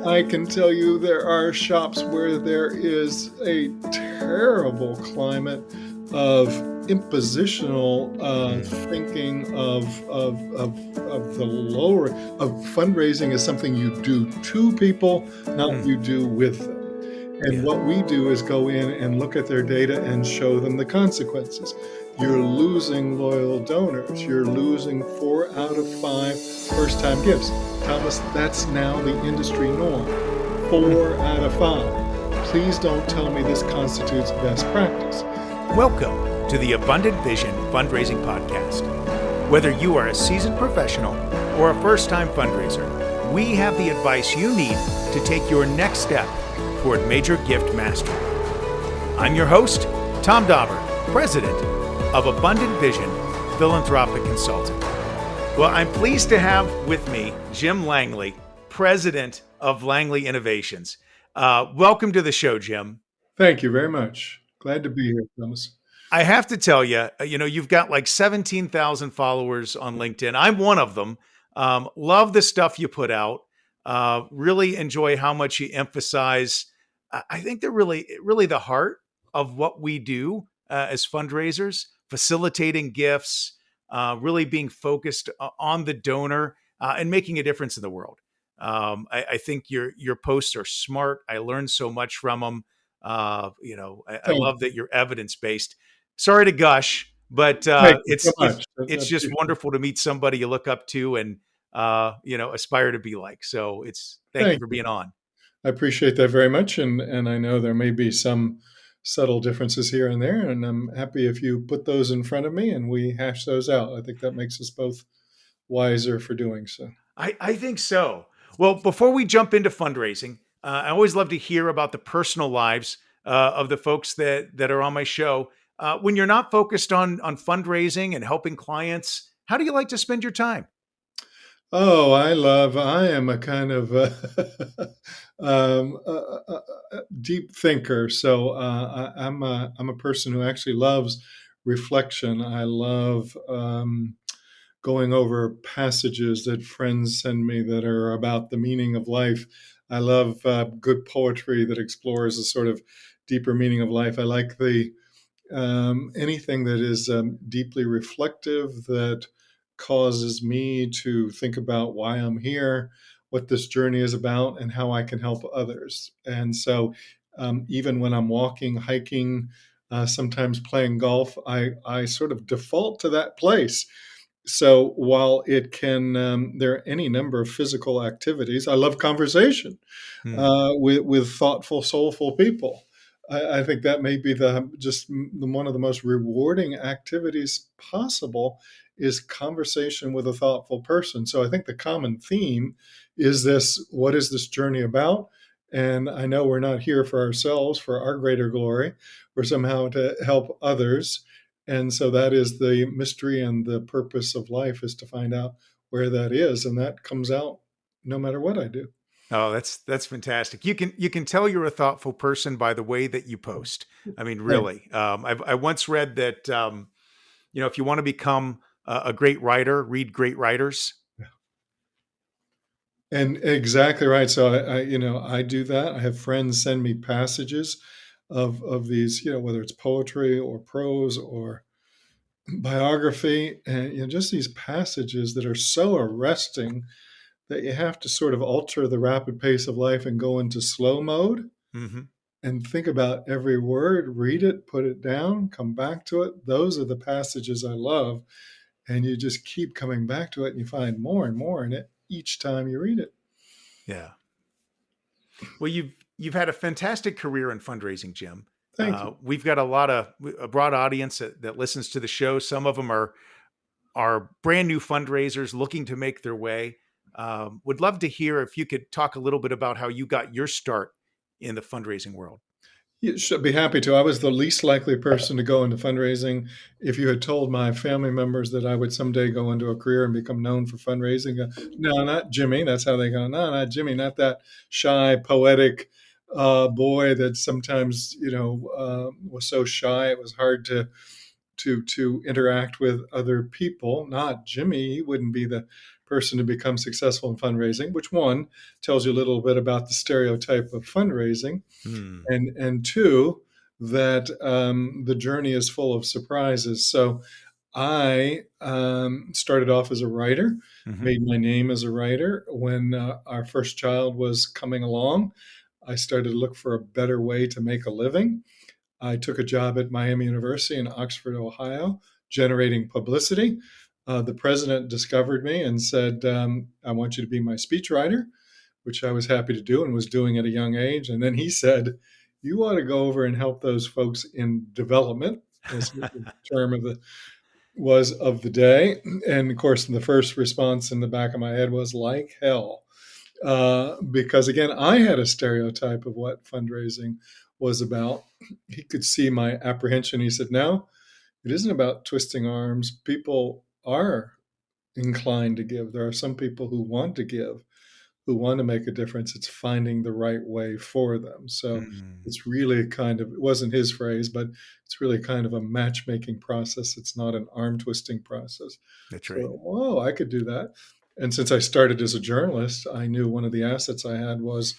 I can tell you there are shops where there is a terrible climate of impositional thinking of the lower of fundraising is something you do to people, not Mm, you do with them. And yeah. what we do is go in and look at their data and show them the consequences. You're losing loyal donors. You're losing 4 out of 5 first-time gifts. Thomas, that's now the industry norm. Mm. 4 out of 5. Please don't tell me this constitutes best practice. Welcome to the Abundant Vision Fundraising Podcast. Whether you are a seasoned professional or a first-time fundraiser, we have the advice you need to take your next step toward major gift mastery. I'm your host, Tom Dauber, President of Abundant Vision Philanthropic Consulting. Well, I'm pleased to have with me Jim Langley, President of Langley Innovations. Welcome to the show, Jim. Thank you very much. Glad to be here, Thomas. I have to tell you, you've got like 17,000 followers on LinkedIn. I'm one of them. Love the stuff you put out. Really enjoy how much you emphasize. I think they're really the heart of what we do as fundraisers, facilitating gifts, really being focused on the donor and making a difference in the world. I think your posts are smart. I learned so much from them. I Thank love that you're evidence based. Sorry to gush, but thank you so it's much. I it's just appreciate it. wonderful to meet somebody you look up to and aspire to be like. So thank you Thank for you. being on. I appreciate that very much, and I know there may be some subtle differences here and there, and I'm happy if you put those in front of me and we hash those out. I think that makes us both wiser for doing so. I think so. Well, before we jump into fundraising, I always love to hear about the personal lives of the folks that are on my show. When you're not focused on fundraising and helping clients, how do you like to spend your time? Oh, I am a kind of deep thinker. So I'm a person who actually loves reflection. I love going over passages that friends send me that are about the meaning of life. I love good poetry that explores a sort of deeper meaning of life. I like the anything that is deeply reflective, that causes me to think about why I'm here, what this journey is about, and how I can help others. And so, even when I'm walking, hiking, sometimes playing golf, I sort of default to that place. So while it can, there are any number of physical activities. I love conversation Hmm. with thoughtful, soulful people. I think that may be one of the most rewarding activities possible is conversation with a thoughtful person. So I think the common theme is this: what is this journey about? And I know we're not here for ourselves, for our greater glory. We're somehow to help others. And so that is the mystery and the purpose of life, is to find out where that is. And that comes out no matter what I do. Oh, that's fantastic. You can tell you're a thoughtful person by the way that you post. I mean, Thank really. I once read that if you want to become a great writer, read great writers. And exactly right. So I do that. I have friends send me passages of these, whether it's poetry or prose or biography, and just these passages that are so arresting that you have to sort of alter the rapid pace of life and go into slow mode Hmm. and think about every word, read it, put it down, come back to it. Those are the passages I love. And you just keep coming back to it and you find more and more in it each time you read it. Yeah. Well, you've had a fantastic career in fundraising, Jim. Thank you. We've got a broad audience that listens to the show. Some of them are brand new fundraisers looking to make their way. Would love to hear if you could talk a little bit about how you got your start in the fundraising world. You should be happy to. I was the least likely person to go into fundraising. If you had told my family members that I would someday go into a career and become known for fundraising, no, not Jimmy. That's how they go. No, not Jimmy. Not that shy, poetic boy that sometimes was so shy it was hard to interact with other people. Not Jimmy. He wouldn't be the person to become successful in fundraising, which one tells you a little bit about the stereotype of fundraising, Hmm. and two, that the journey is full of surprises. So I started off as a writer, Hmm. made my name as a writer. When our first child was coming along, I started to look for a better way to make a living. I took a job at Miami University in Oxford, Ohio, generating publicity. The president discovered me and said, I want you to be my speechwriter, which I was happy to do and was doing at a young age. And then he said, you ought to go over and help those folks in development, as the term was of the day. And of course, the first response in the back of my head was like hell. Because again, I had a stereotype of what fundraising was about. He could see my apprehension. He said, no, it isn't about twisting arms. People are inclined to give. There are some people who want to give, who want to make a difference. It's finding the right way for them. So Hmm. it's really kind of, it wasn't his phrase, but it's really kind of a matchmaking process. It's not an arm twisting process. That's So, right. oh, I could do that. And since I started as a journalist, I knew one of the assets I had was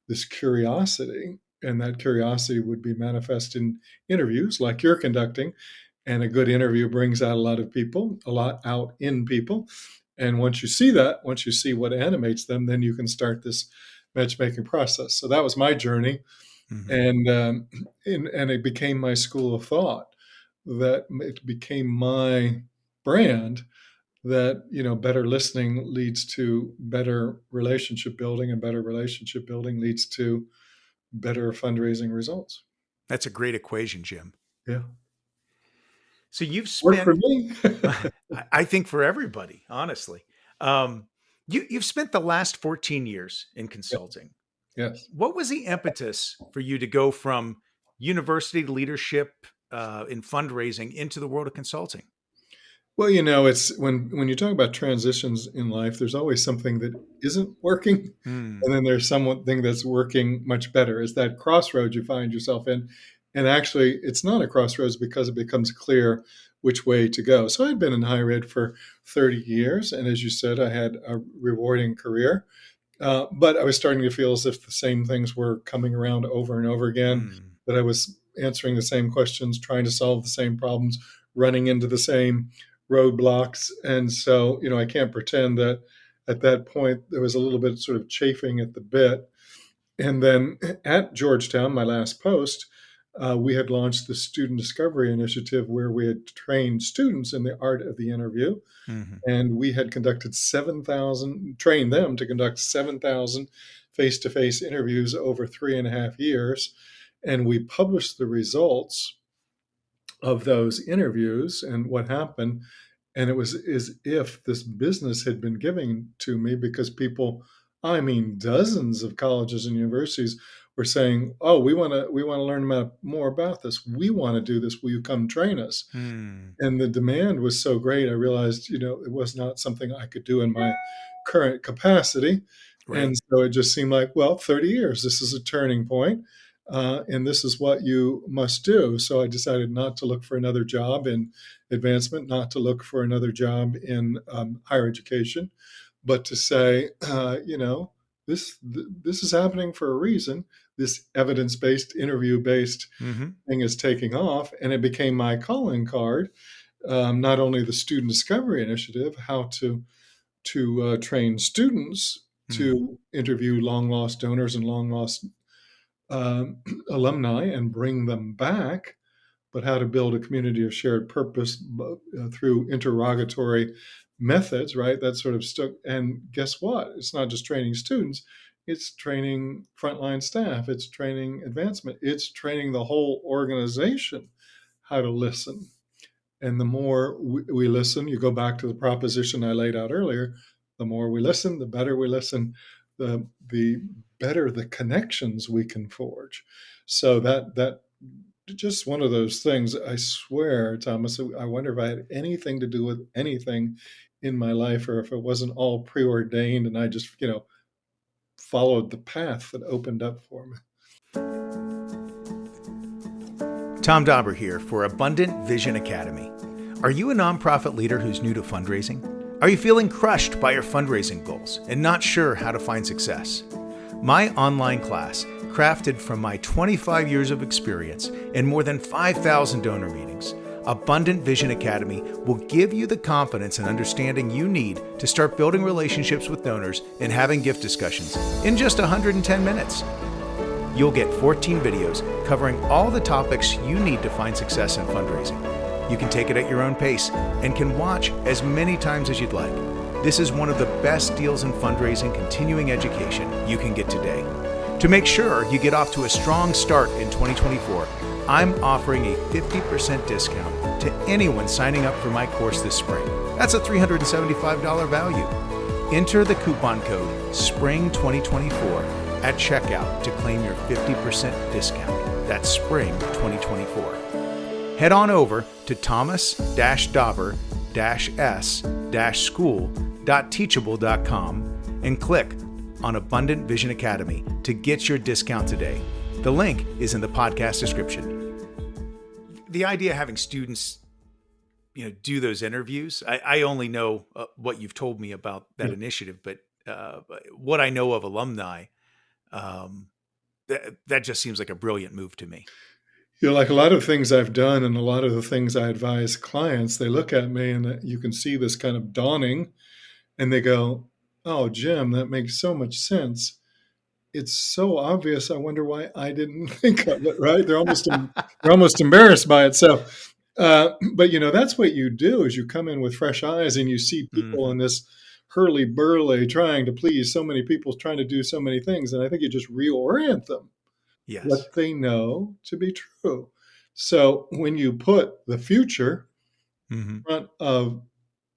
this curiosity. And that curiosity would be manifest in interviews like you're conducting. And a good interview brings out a lot of people, a lot out in people. And once you see that, once you see what animates them, then you can start this matchmaking process. So that was my journey, Hmm. and it became my school of thought. That it became my brand. That better listening leads to better relationship building, and better relationship building leads to better fundraising results. That's a great equation, Jim. Yeah, So you've work for spent, me. I think, for everybody, honestly. Um, you've spent the last 14 years in Yeah, consulting. yes. What was the impetus for you to go from university leadership in fundraising into the world of consulting? Well, it's when you talk about transitions in life, there's always something that isn't working, Hmm. and then there's something that's working much better. It's that crossroads you find yourself in, and actually, it's not a crossroads because it becomes clear which way to go. So I'd been in higher ed for 30 years, and as you said, I had a rewarding career. But I was starting to feel as if the same things were coming around over and over again, Hmm. that I was answering the same questions, trying to solve the same problems, running into the same roadblocks. And so, I can't pretend that at that point there was a little bit sort of chafing at the bit. And then at Georgetown, my last post, we had launched the Student Discovery Initiative where we had trained students in the art of the interview, Hmm. and we had conducted 7,000, trained them to conduct 7,000 face to face interviews over 3.5 years. And we published the results of those interviews and what happened. And it was as if this business had been given to me, because people, I mean, dozens of colleges and universities were saying, oh, we want to learn more about this. We want to do this. Will you come train us? Hmm. And the demand was so great, I realized, it was not something I could do in my current capacity. Right. And so it just seemed like, well, 30 years, this is a turning point, and this is what you must do. So I decided not to look for another job in advancement, not to look for another job in higher education, but to say, this is happening for a reason. This evidence-based, interview-based Hmm. thing is taking off, and it became my calling card. Not only the Student Discovery Initiative, how to train students Hmm. to interview long lost donors and long lost um, alumni and bring them back, but how to build a community of shared purpose through interrogatory methods, right? That sort of stuff. And guess what? It's not just training students, it's training frontline staff, it's training advancement, it's training the whole organization how to listen. And the more we listen, you go back to the proposition I laid out earlier, the more we listen, the better we listen, the better the connections we can forge. So that just one of those things. I swear, Thomas, I wonder if I had anything to do with anything in my life, or if it wasn't all preordained and I just, followed the path that opened up for me. Tom Dauber here for Abundant Vision Academy. Are you a nonprofit leader who's new to fundraising? Are you feeling crushed by your fundraising goals and not sure how to find success? My online class, crafted from my 25 years of experience and more than 5,000 donor meetings, Abundant Vision Academy will give you the confidence and understanding you need to start building relationships with donors and having gift discussions in just 110 minutes. You'll get 14 videos covering all the topics you need to find success in fundraising. You can take it at your own pace and can watch as many times as you'd like. This is one of the best deals in fundraising continuing education you can get today. To make sure you get off to a strong start in 2024, I'm offering a 50% discount to anyone signing up for my course this spring. That's a $375 value. Enter the coupon code SPRING2024 at checkout to claim your 50% discount. That's SPRING 2024. Head on over to thomas-dauber-s-school.teachable.com and click on Abundant Vision Academy to get your discount today. The link is in the podcast description. The idea of having students, do those interviews, I only know what you've told me about that initiative, but what I know of alumni, that just seems like a brilliant move to me. Like a lot of things I've done and a lot of the things I advise clients, they look at me and you can see this kind of dawning and they go, "Oh, Jim, that makes so much sense. It's so obvious. I wonder why I didn't think of it," right? They're almost embarrassed by it. So, but that's what you do is you come in with fresh eyes and you see people in this hurly burly trying to please so many people, trying to do so many things. And I think you just reorient them. Yes. What they know to be true. So when you put the future in front of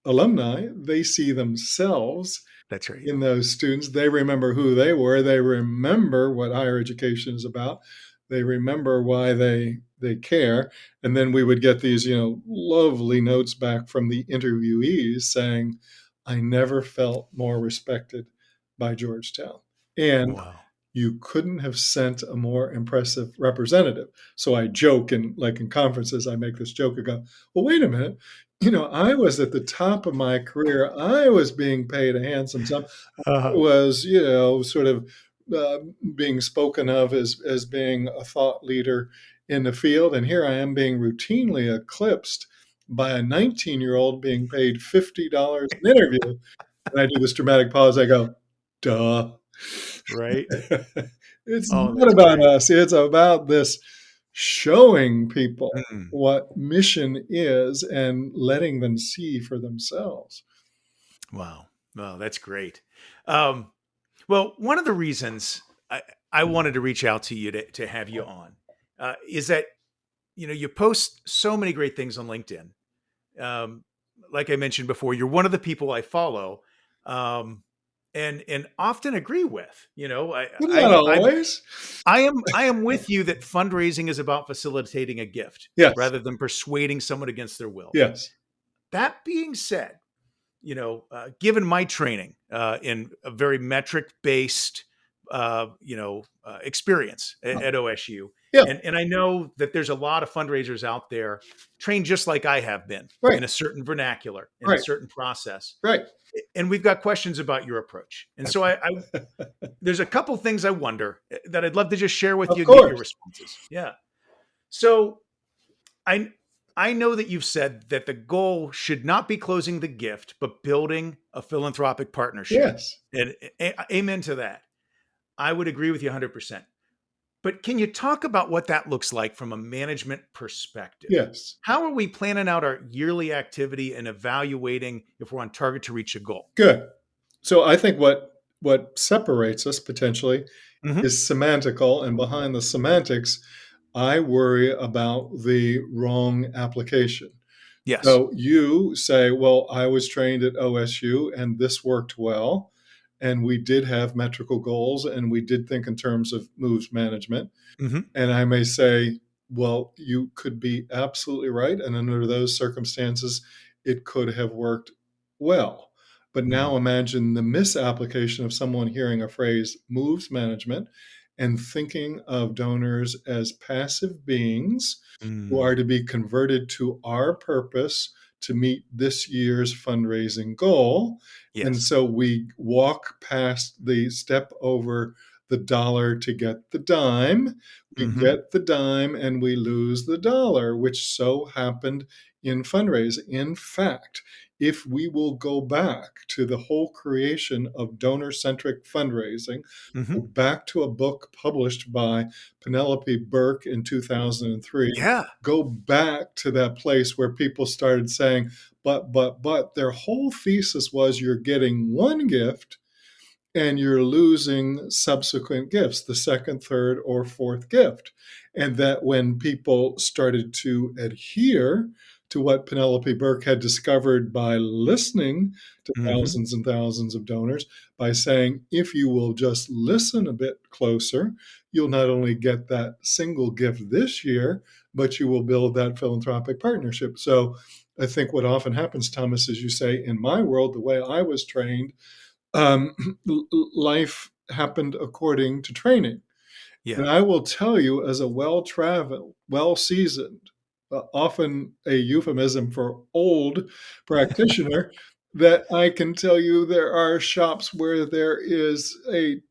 alumni, they see themselves That's right. in those students. They remember who they were. They remember what higher education is about. They remember why they care. And then we would get these, lovely notes back from the interviewees saying, "I never felt more respected by Georgetown." And Wow. you couldn't have sent a more impressive representative. So I joke, and like in conferences, I make this joke. I go, "Well, wait a minute. I was at the top of my career. I was being paid a handsome sum. I was, sort of being spoken of as being a thought leader in the field. And here I am being routinely eclipsed by a 19-year-old being paid $50 an interview." And I do this dramatic pause. I go, "Duh." Right. It's Oh, not that's about great. us. It's about this showing people Mm. what mission is and letting them see for themselves. Wow. Oh, that's great. Well, one of the reasons I wanted to reach out to you to have you on is that, you post so many great things on LinkedIn. Like I mentioned before, you're one of the people I follow. And often agree with. But not always. I am with you that fundraising is about facilitating a gift Yes. rather than persuading someone against their will. Yes. That being said, given my training in a very metric based, experience at OSU, Yeah. and I know that there's a lot of fundraisers out there trained just like I have been Right. in a certain vernacular, in a Right. certain process. Right. And we've got questions about your approach. And so there's a couple things I wonder that I'd love to just share with Of you and get your course. responses. Yeah. So I know that you've said that the goal should not be closing the gift, but building a philanthropic partnership. Yes. And amen to that. I would agree with you 100%. But can you talk about what that looks like from a management perspective? Yes. How are we planning out our yearly activity and evaluating if we're on target to reach a goal? Good. So I think what separates us potentially is semantical, and behind the semantics, I worry about the wrong application. Yes. So you say, "Well, I was trained at OSU and this worked well. And we did have metrical goals and we did think in terms of moves management." And I may say, "Well, you could be absolutely right. And under those circumstances, it could have worked well." But now imagine the misapplication of someone hearing a phrase, moves management, and thinking of donors as passive beings who are to be converted to our purpose to meet this year's fundraising goal. And Yes. so we walk past the step over the dollar to get the dime. We Hmm. get the dime and we lose the dollar, which so happened in fundraising. In fact, if we will go back to the whole creation of donor-centric fundraising, Hmm. go back to a book published by Penelope Burke in 2003, Yeah. go back to that place where people started saying, but, their whole thesis was you're getting one gift and you're losing subsequent gifts, the second, third, or fourth gift. And that when people started to adhere to what Penelope Burke had discovered by listening to Hmm. thousands and thousands of donors, by saying, if you will just listen a bit closer, you'll not only get that single gift this year, but you will build that philanthropic partnership. So I think what often happens, Thomas, as you say, in my world, the way I was trained, um, life happened according to training. Yeah. And I will tell you, as a well traveled, well seasoned, often a euphemism for old practitioner, that I can tell you there are shops where there is a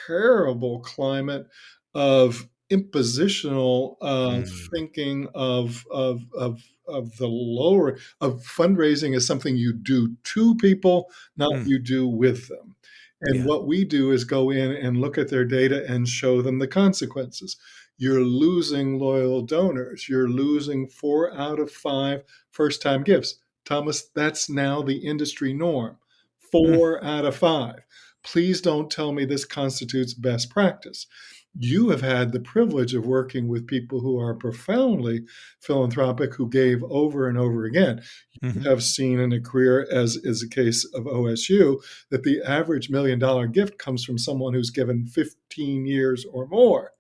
terrible climate of impositional Mm. thinking of the lower of fundraising as something you do to people, not Mm. you do with them. And Yeah. what we do is go in and look at their data and show them the consequences. You're losing loyal donors. You're losing 4 out of 5 first time gifts. Thomas, that's now the industry norm. Mm. 4 out of 5. Please don't tell me this constitutes best practice. You have had the privilege of working with people who are profoundly philanthropic, who gave over and over again. You Hmm. have seen in a career, as is the case of OSU, that the average $1 million gift comes from someone who's given 15 years or more,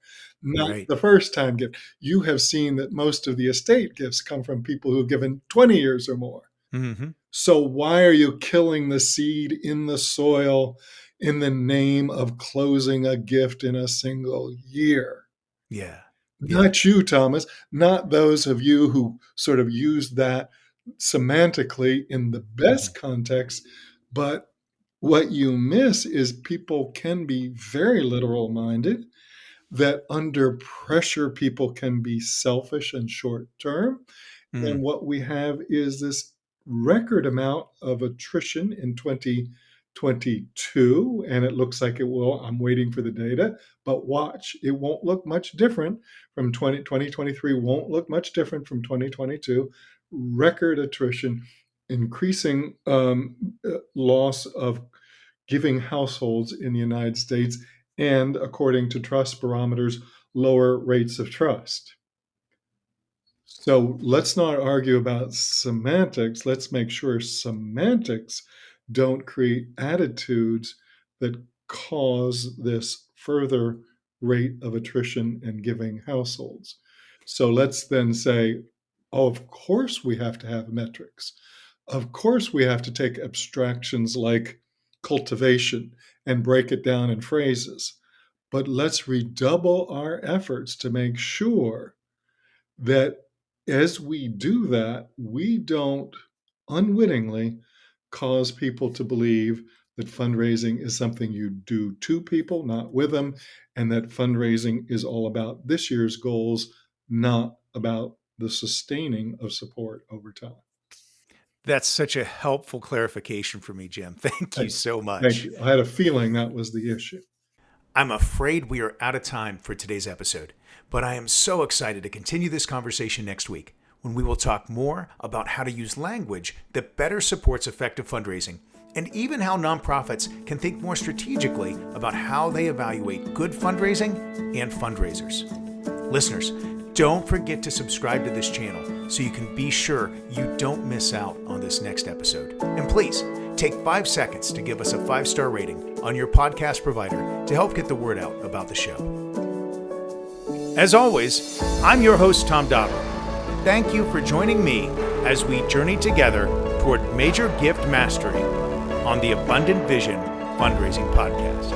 not Right. the first time gift. You have seen that most of the estate gifts come from people who've given 20 years or more. Hmm. So why are you killing the seed in the soil in the name of closing a gift in a single year? Yeah. Yeah. Not you, Thomas, not those of you who sort of use that semantically in the Hmm. best context, but what you miss is people can be very literal minded, that under pressure, people can be selfish and short term. And Mm. what we have is this record amount of attrition in 2022. And it looks like it will. I'm waiting for the data, but watch, it won't look much different from 2023, won't look much different from 2022. Record attrition, increasing loss of giving households in the United States, and according to trust barometers, lower rates of trust. So let's not argue about semantics. Let's make sure semantics don't create attitudes that cause this further rate of attrition in giving households. So let's then say, oh, of course we have to have metrics. Of course we have to take abstractions like cultivation and break it down in phrases. But let's redouble our efforts to make sure that as we do that, we don't unwittingly cause people to believe that fundraising is something you do to people, not with them, and that fundraising is all about this year's goals, not about the sustaining of support over time. That's such a helpful clarification for me, Jim. Thank you Thank so thank much. you. I had a feeling that was the issue. I'm afraid we are out of time for today's episode, but I am so excited to continue this conversation next week when we will talk more about how to use language that better supports effective fundraising and even how nonprofits can think more strategically about how they evaluate good fundraising and fundraisers. Listeners, don't forget to subscribe to this channel so you can be sure you don't miss out on this next episode. And please, take 5 seconds to give us a 5-star rating on your podcast provider to help get the word out about the show. As always, I'm your host, Tom Dottle. Thank you for joining me as we journey together toward major gift mastery on the Abundant Vision Fundraising Podcast.